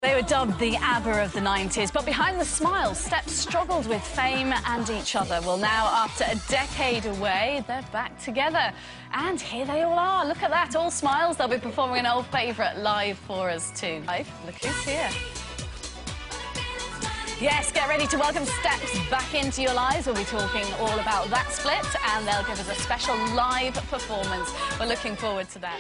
They were dubbed the ABBA of the 90s, but behind the smiles, Steps struggled with fame and each other. Well, now, after a decade away, they're back together. And here they all are. Look at that, all smiles. They'll be performing an old favourite live for us, too. Look who's here. Yes, get ready to welcome Steps back into your lives. We'll be talking all about that split, and they'll give us a special live performance. We're looking forward to that.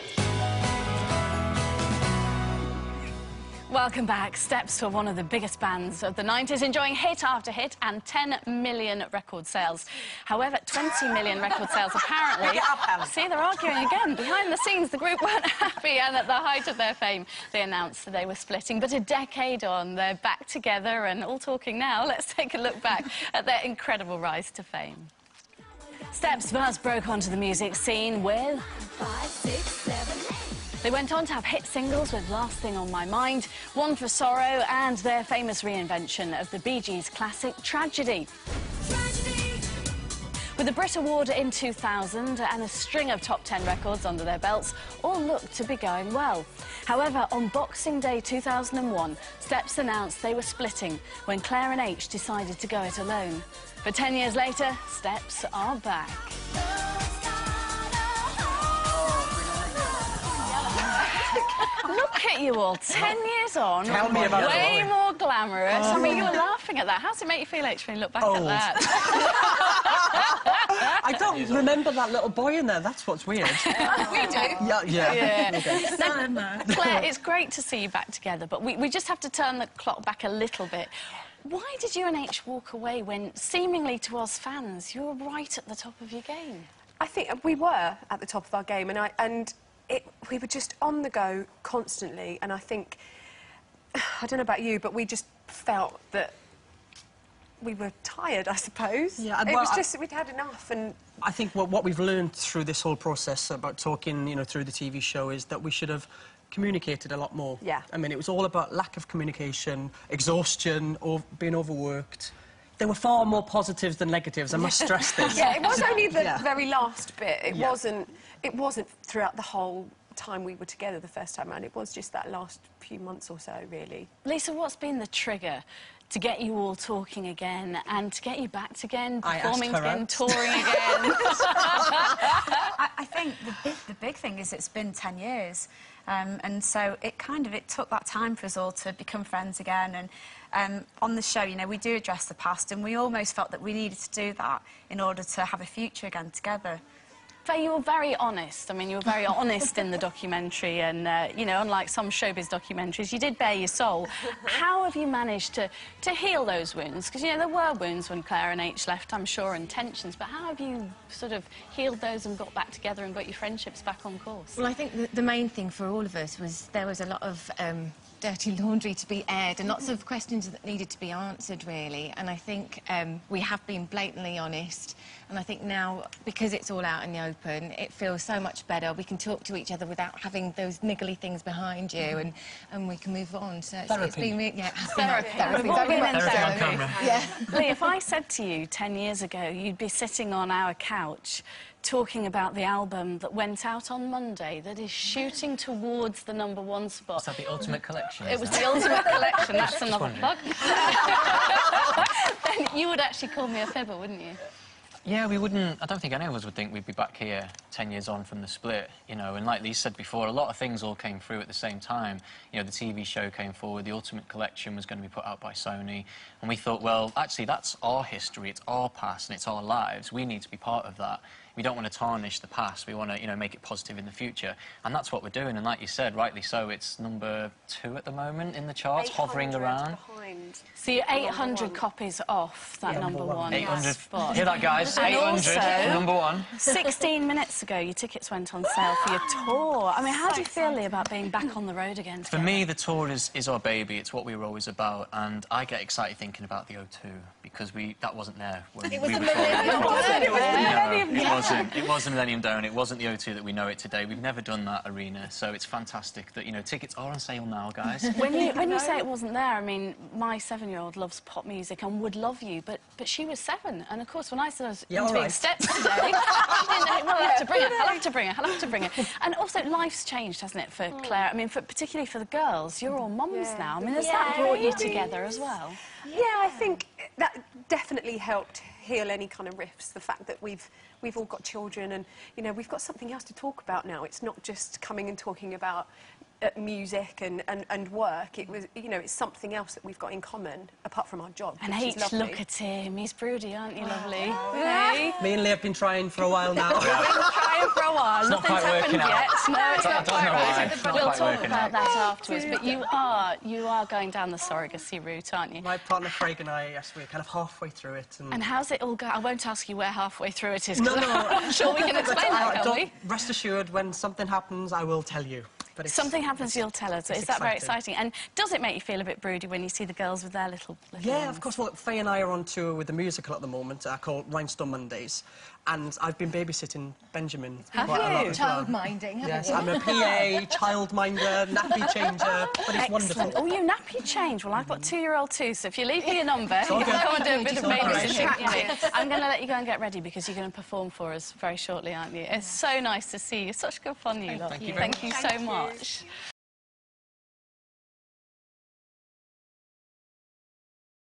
Welcome back. Steps were one of the biggest bands of the 90s, enjoying hit after hit and 10 million record sales. However, 20 million record sales apparently... See, they're arguing again. Behind the scenes, the group weren't happy, and at the height of their fame, they announced that they were splitting. But a decade on, they're back together and all talking now. Let's take a look back at their incredible rise to fame. Steps first broke onto the music scene with 5, 6, 7, 8. They went on to have hit singles with Last Thing on My Mind, One for Sorrow, and their famous reinvention of the Bee Gees' classic Tragedy. With the Brit Award in 2000 and a string of top 10 records under their belts, all looked to be going well. However, on Boxing Day 2001, Steps announced they were splitting when Claire and H decided to go it alone. But 10 years later, Steps are back. Look at you all, 10 years on, way more glamorous. I mean, you were laughing at that. How does it make you feel, H, when you look back at that? I don't remember that little boy in there. That's what's weird. We do. Yeah. Now, Claire, it's great to see you back together, but we just have to turn the clock back a little bit. Why did you and H walk away when, seemingly to us fans, you were right at the top of your game? I think we were at the top of our game, and we were just on the go constantly, and I think, I don't know about you, but we just felt that we were tired, I suppose. Yeah, it was just that we'd had enough. And I think what we've learned through this whole process about talking, you know, through the TV show is that we should have communicated a lot more. Yeah. I mean, it was all about lack of communication, exhaustion, or being overworked. There were far more positives than negatives, I must stress this. Yeah, it was only the very last bit. It wasn't throughout the whole time we were together the first time around. It was just that last few months or so, really. Lisa, what's been the trigger to get you all talking again and to get you back again, performing again, touring again? I think the big thing is it's been 10 years. And so it took that time for us all to become friends again. And on the show, you know, we do address the past, and we almost felt that we needed to do that in order to have a future again together. Faye, you were very honest. I mean, you were very honest in the documentary, and, you know, unlike some showbiz documentaries, you did bare your soul. How have you managed to heal those wounds? Because, you know, there were wounds when Claire and H left, I'm sure, and tensions, but how have you sort of healed those and got back together and got your friendships back on course? Well, I think the main thing for all of us was there was a lot of dirty laundry to be aired and lots of questions that needed to be answered, really. And I think we have been blatantly honest. And I think now, because it's all out in the open, it feels so much better. We can talk to each other without having those niggly things behind you, and we can move on. So it's been, therapy. We've all been in therapy. Yeah. Lee, if I said to you 10 years ago, you'd be sitting on our couch talking about the album that went out on Monday that is shooting towards the #1 spot. Was that the Ultimate Collection? It was the Ultimate Collection. That's another plug. Then you would actually call me a fibber, wouldn't you? Yeah, we wouldn't... I don't think any of us would think we'd be back here 10 years on from the split, you know, and like Lee said before, a lot of things all came through at the same time. You know, the TV show came forward, the Ultimate Collection was going to be put out by Sony, and we thought, well, actually, that's our history, it's our past, and it's our lives. We need to be part of that. We don't want to tarnish the past, we want to, you know, make it positive in the future, and that's what we're doing, and like you said, rightly so, it's #2 at the moment in the charts, hovering around. Behind. So you're 800 copies off that #1 800. spot. Hear that, guys? And 800, also, #1. 16 minutes ago, your tickets went on sale for your tour. I mean, how do you feel, Lee, about being back on the road again together? For me, the tour is our baby. It's what we were always about, and I get excited thinking about the O2 because that wasn't there when we were touring. It was the Millennium Dome. It wasn't the O2 that we know it today. We've never done that arena, so it's fantastic that, you know, tickets are on sale now, guys. When you say it wasn't there, I mean, my 7-year-old loves pop music and would love you, but she was 7, and of course when I started Yeah, interviewing all right. Steps today, she didn't know, well, I'll have to bring her, I'll have to bring her, I'll have to bring her. And also, life's changed, hasn't it, for Claire? I mean, particularly for the girls, you're all mums now. I mean, has that brought you together as well? Yeah, I think that definitely helped heal any kind of rifts. The fact that we've all got children, and you know, we've got something else to talk about now. It's not just coming and talking about music and work. It was, you know, it's something else that we've got in common apart from our job. And which is H, lovely. look at him. He's broody, aren't you, lovely? Yeah. Me and Lee have been trying for a while now. We've been trying for a while. not Nothing's quite happened working out. yet. No, it's I not don't quite know why. right. It's not We'll quite talk working about out. that afterwards. But you are going down the surrogacy route, aren't you? My partner Craig and I, yes, we're kind of halfway through it. And how's it all going? I won't ask you where halfway through it is. No, 'cause no. I'm sure we can explain that, can't Don't, we? rest assured, when something happens, I will tell you. But Something happens, you'll tell us. it's Is that very exciting. exciting? And does it make you feel a bit broody when you see the girls with their little Yeah, ones? of course. Well, Faye and I are on tour with the musical at the moment called Rhinestone Mondays. And I've been babysitting Benjamin Have quite a lot you? as well. Child-minding, haven't Yes, you? I'm a PA, childminder, nappy changer, but it's wonderful. Oh, you nappy change. Well, I've got 2-year-old too, so if you leave me your number, you all can good. come and do a bit of all great. babysitting for me. I'm going to let you go and get ready because you're going to perform for us very shortly, aren't you? It's so nice to see you. Such good fun, you lot. Thank you very Thank you so much.